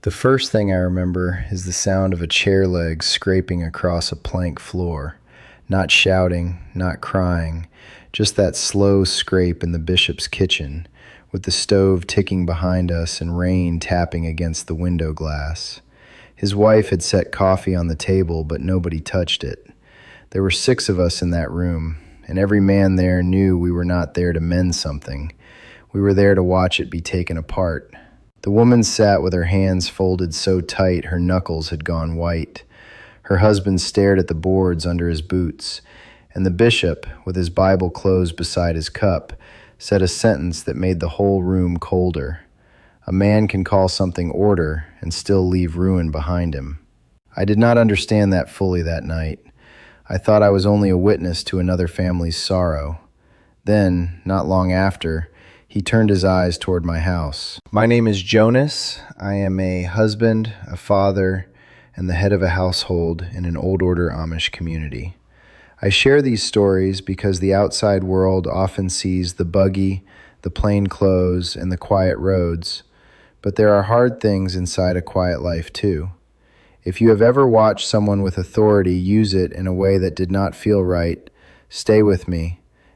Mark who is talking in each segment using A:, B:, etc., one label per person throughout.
A: The first thing I remember is the sound of a chair leg scraping across a plank floor. Not shouting, not crying, just that slow scrape in the bishop's kitchen, with the stove ticking behind us and rain tapping against the window glass. His wife had set coffee on the table, but nobody touched it. There were 6 of us in that room, and every man there knew we were not there to mend something. We were there to watch it be taken apart. The woman sat with her hands folded so tight her knuckles had gone white. Her husband stared at the boards under his boots, and the bishop, with his Bible closed beside his cup, said a sentence that made the whole room colder. A man can call something order and still leave ruin behind him. I did not understand that fully that night. I thought I was only a witness to another family's sorrow. Then, not long after, he turned his eyes toward my house. My name is Jonas. I am a husband, a father, and the head of a household in an old order Amish community. I share these stories because the outside world often sees the buggy, the plain clothes, and the quiet roads, but there are hard things inside a quiet life too. If you have ever watched someone with authority use it in a way that did not feel right, stay with me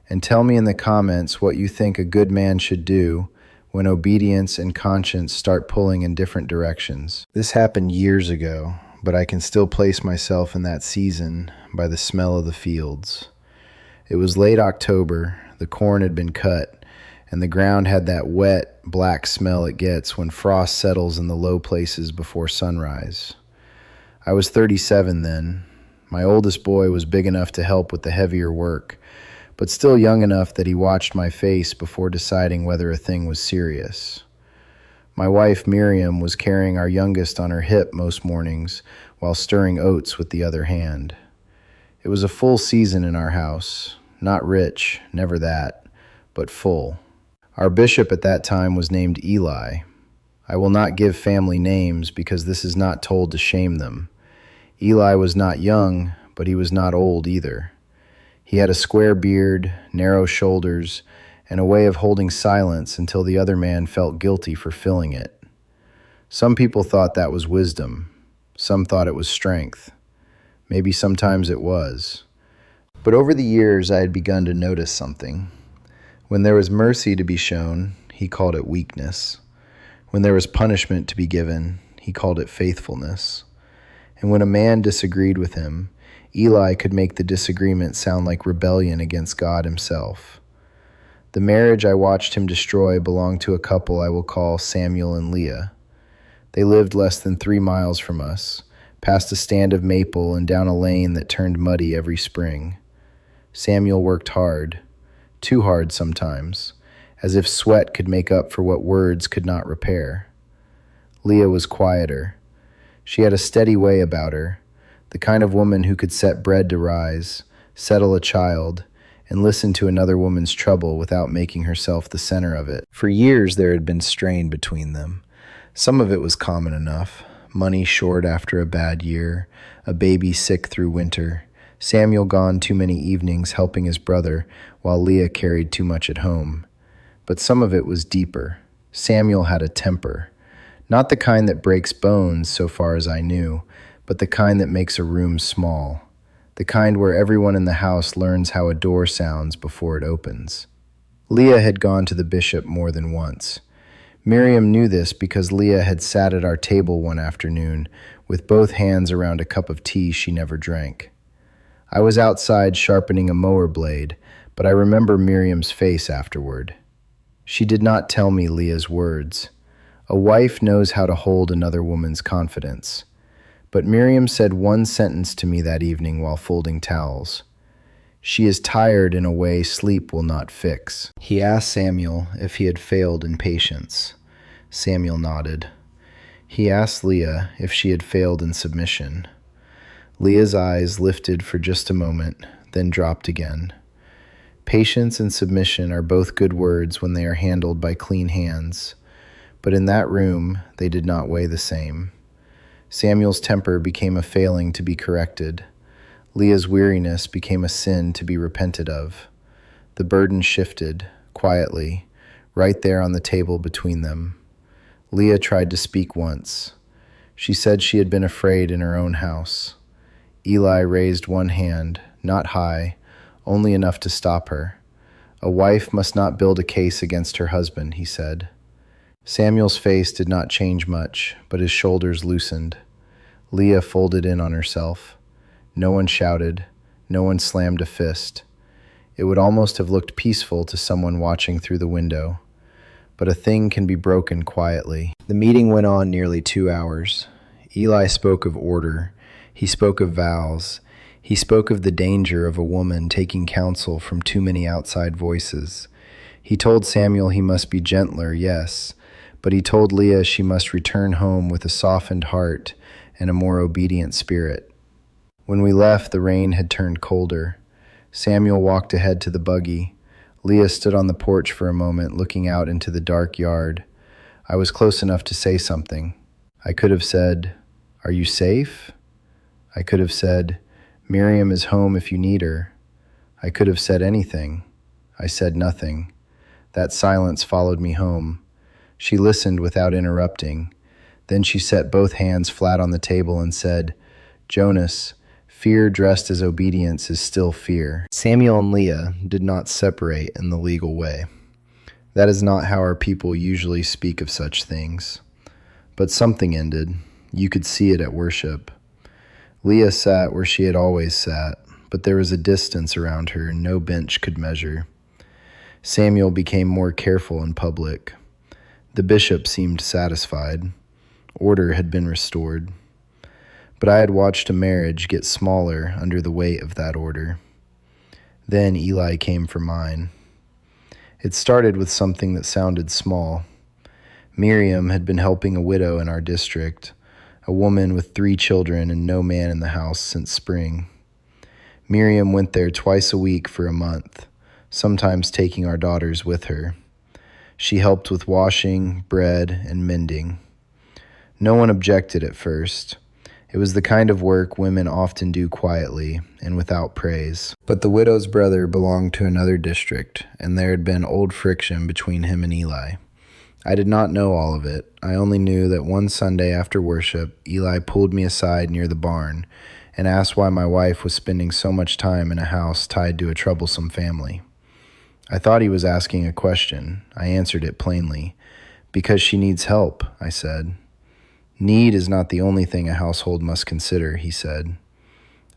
A: and tell me in the comments what you think a good man should do when obedience and conscience start pulling in different directions. This happened years ago, but I can still place myself in that season by the smell of the fields. It was late October, the corn had been cut, and the ground had that wet, black smell it gets when frost settles in the low places before sunrise. I was 37 then. My oldest boy was big enough to help with the heavier work, but still young enough that he watched my face before deciding whether a thing was serious. My wife, Miriam, was carrying our youngest on her hip most mornings while stirring oats with the other hand. It was a full season in our house. Not rich, never that, but full. Our bishop at that time was named Eli. I will not give family names because this is not told to shame them. Eli was not young, but he was not old either. He had a square beard, narrow shoulders, and a way of holding silence until the other man felt guilty for filling it. Some people thought that was wisdom. Some thought it was strength. Maybe sometimes it was. But over the years, I had begun to notice something. When there was mercy to be shown, he called it weakness. When there was punishment to be given, he called it faithfulness. And when a man disagreed with him, Eli could make the disagreement sound like rebellion against God himself. The marriage I watched him destroy belonged to a couple I will call Samuel and Leah. They lived less than 3 miles from us, past a stand of maple and down a lane that turned muddy every spring. Samuel worked hard, too hard sometimes, as if sweat could make up for what words could not repair. Leah was quieter. She had a steady way about her, the kind of woman who could set bread to rise, settle a child, and listen to another woman's trouble without making herself the center of it. For years there had been strain between them. Some of it was common enough. Money short after a bad year, a baby sick through winter, Samuel gone too many evenings helping his brother while Leah carried too much at home. But some of it was deeper. Samuel had a temper. Not the kind that breaks bones, so far as I knew, but the kind that makes a room small. The kind where everyone in the house learns how a door sounds before it opens. Leah had gone to the bishop more than once. Miriam knew this because Leah had sat at our table one afternoon with both hands around a cup of tea she never drank. I was outside sharpening a mower blade, but I remember Miriam's face afterward. She did not tell me Leah's words. A wife knows how to hold another woman's confidence. But Miriam said one sentence to me that evening while folding towels. She is tired in a way sleep will not fix. He asked Samuel if he had failed in patience. Samuel nodded. He asked Leah if she had failed in submission. Leah's eyes lifted for just a moment, then dropped again. Patience and submission are both good words when they are handled by clean hands, but in that room they did not weigh the same. Samuel's temper became a failing to be corrected. Leah's weariness became a sin to be repented of. The burden shifted, quietly, right there on the table between them. Leah tried to speak once. She said she had been afraid in her own house. Eli raised one hand, not high, only enough to stop her. A wife must not build a case against her husband, he said. Samuel's face did not change much, but his shoulders loosened. Leah folded in on herself. No one shouted. No one slammed a fist. It would almost have looked peaceful to someone watching through the window. But a thing can be broken quietly. The meeting went on nearly 2 hours. Eli spoke of order. He spoke of vows. He spoke of the danger of a woman taking counsel from too many outside voices. He told Samuel he must be gentler, yes, but he told Leah she must return home with a softened heart and a more obedient spirit. When we left, the rain had turned colder. Samuel walked ahead to the buggy. Leah stood on the porch for a moment, looking out into the dark yard. I was close enough to say something. I could have said, "Are you safe?" I could have said, "Miriam is home if you need her." I could have said anything. I said nothing. That silence followed me home. She listened without interrupting. Then she set both hands flat on the table and said, "Jonas, fear dressed as obedience is still fear." Samuel and Leah did not separate in the legal way. That is not how our people usually speak of such things. But something ended. You could see it at worship. Leah sat where she had always sat, but there was a distance around her no bench could measure. Samuel became more careful in public. The bishop seemed satisfied. Order had been restored. But I had watched a marriage get smaller under the weight of that order. Then Eli came for mine. It started with something that sounded small. Miriam had been helping a widow in our district, a woman with 3 children and no man in the house since spring. Miriam went there twice a week for a month, sometimes taking our daughters with her. She helped with washing, bread, and mending. No one objected at first. It was the kind of work women often do quietly and without praise. But the widow's brother belonged to another district, and there had been old friction between him and Eli. I did not know all of it. I only knew that one Sunday after worship, Eli pulled me aside near the barn and asked why my wife was spending so much time in a house tied to a troublesome family. I thought he was asking a question. I answered it plainly. "Because she needs help," I said. "Need is not the only thing a household must consider," he said.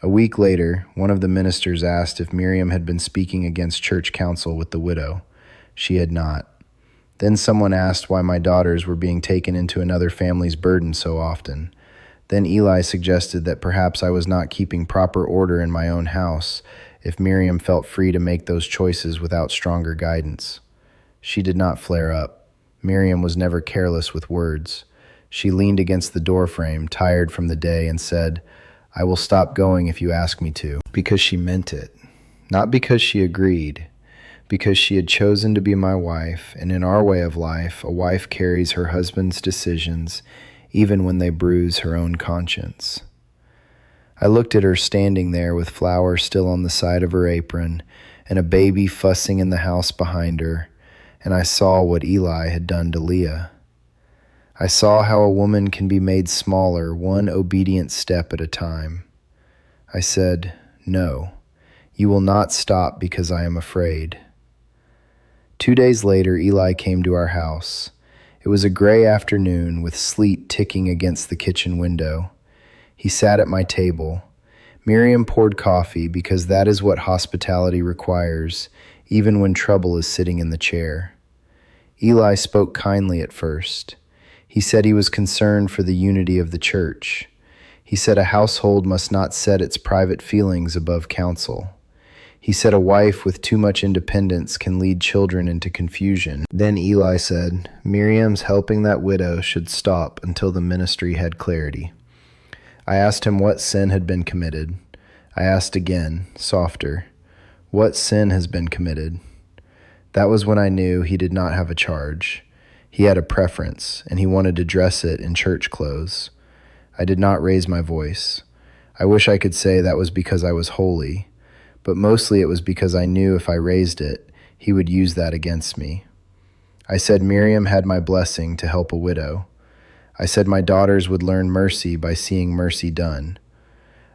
A: A week later, one of the ministers asked if Miriam had been speaking against church council with the widow. She had not. Then someone asked why my daughters were being taken into another family's burden so often. Then Eli suggested that perhaps I was not keeping proper order in my own house if Miriam felt free to make those choices without stronger guidance. She did not flare up. Miriam was never careless with words. She leaned against the doorframe, tired from the day, and said, "I will stop going if you ask me to," because she meant it. Not because she agreed, because she had chosen to be my wife, and in our way of life, a wife carries her husband's decisions even when they bruise her own conscience. I looked at her standing there with flour still on the side of her apron and a baby fussing in the house behind her, and I saw what Eli had done to Leah. I saw how a woman can be made smaller one obedient step at a time. I said, "No, you will not stop because I am afraid." 2 days later, Eli came to our house. It was a gray afternoon with sleet ticking against the kitchen window. He sat at my table. Miriam poured coffee because that is what hospitality requires, even when trouble is sitting in the chair. Eli spoke kindly at first. He said he was concerned for the unity of the church. He said a household must not set its private feelings above counsel. He said a wife with too much independence can lead children into confusion. Then Eli said, Miriam's helping that widow should stop until the ministry had clarity. I asked him what sin had been committed. I asked again, softer, what sin has been committed? That was when I knew he did not have a charge. He had a preference, and he wanted to dress it in church clothes. I did not raise my voice. I wish I could say that was because I was holy, but mostly it was because I knew if I raised it, he would use that against me. I said Miriam had my blessing to help a widow. I said my daughters would learn mercy by seeing mercy done.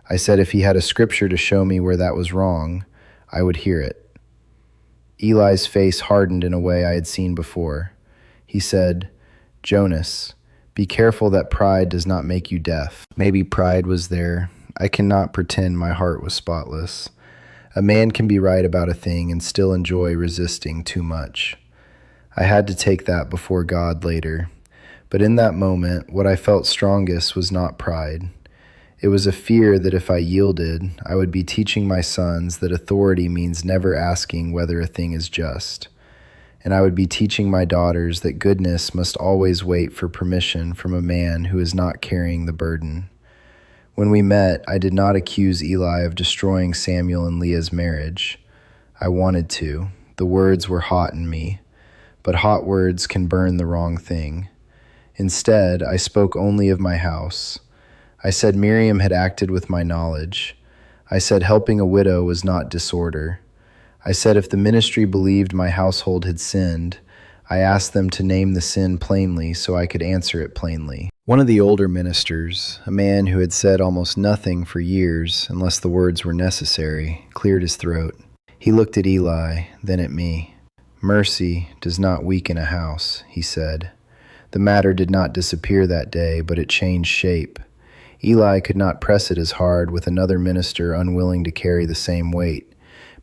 A: I said if he had a scripture to show me where that was wrong, I would hear it. Eli's face hardened in a way I had seen before. He said, "Jonas, be careful that pride does not make you deaf." Maybe pride was there. I cannot pretend my heart was spotless. A man can be right about a thing and still enjoy resisting too much. I had to take that before God later. But in that moment, what I felt strongest was not pride. It was a fear that if I yielded, I would be teaching my sons that authority means never asking whether a thing is just. And I would be teaching my daughters that goodness must always wait for permission from a man who is not carrying the burden. When we met, I did not accuse Eli of destroying Samuel and Leah's marriage. I wanted to. The words were hot in me. But hot words can burn the wrong thing. Instead, I spoke only of my house. I said Miriam had acted with my knowledge. I said helping a widow was not disorder. I said if the ministry believed my household had sinned, I asked them to name the sin plainly so I could answer it plainly. One of the older ministers, a man who had said almost nothing for years unless the words were necessary, cleared his throat. He looked at Eli, then at me. "Mercy does not weaken a house," he said. The matter did not disappear that day, but it changed shape. Eli could not press it as hard with another minister unwilling to carry the same weight.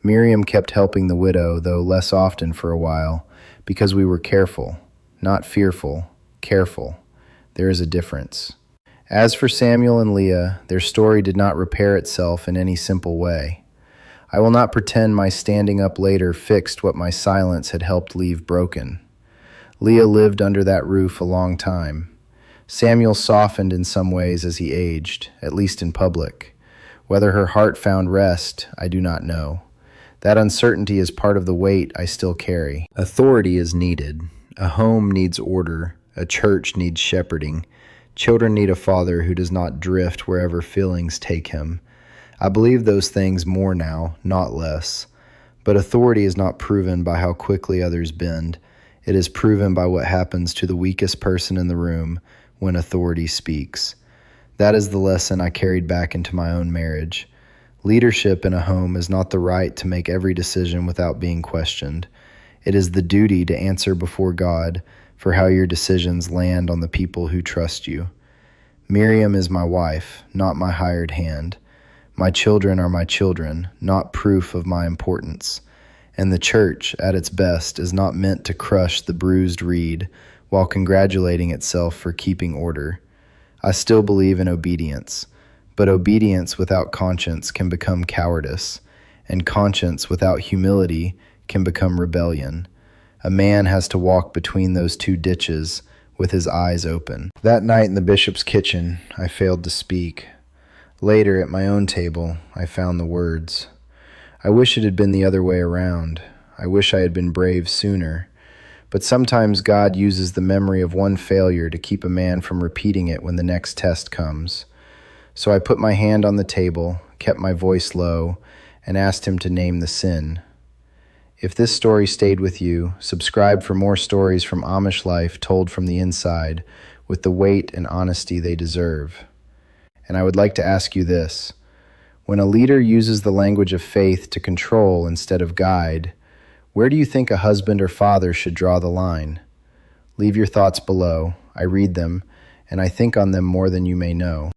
A: Miriam kept helping the widow, though less often for a while, because we were careful, not fearful, careful. There is a difference. As for Samuel and Leah, their story did not repair itself in any simple way. I will not pretend my standing up later fixed what my silence had helped leave broken. Leah lived under that roof a long time. Samuel softened in some ways as he aged, at least in public. Whether her heart found rest, I do not know. That uncertainty is part of the weight I still carry. Authority is needed. A home needs order. A church needs shepherding. Children need a father who does not drift wherever feelings take him. I believe those things more now, not less. But authority is not proven by how quickly others bend. It is proven by what happens to the weakest person in the room when authority speaks. That is the lesson I carried back into my own marriage. Leadership in a home is not the right to make every decision without being questioned. It is the duty to answer before God for how your decisions land on the people who trust you. Miriam is my wife, not my hired hand. My children are my children, not proof of my importance. And the church, at its best, is not meant to crush the bruised reed while congratulating itself for keeping order. I still believe in obedience, but obedience without conscience can become cowardice, and conscience without humility can become rebellion. A man has to walk between those two ditches with his eyes open. That night in the bishop's kitchen, I failed to speak. Later, at my own table, I found the words. I wish it had been the other way around. I wish I had been brave sooner. But sometimes God uses the memory of one failure to keep a man from repeating it when the next test comes. So I put my hand on the table, kept my voice low, and asked him to name the sin. If this story stayed with you, subscribe for more stories from Amish life told from the inside with the weight and honesty they deserve. And I would like to ask you this. When a leader uses the language of faith to control instead of guide, where do you think a husband or father should draw the line? Leave your thoughts below. I read them, and I think on them more than you may know.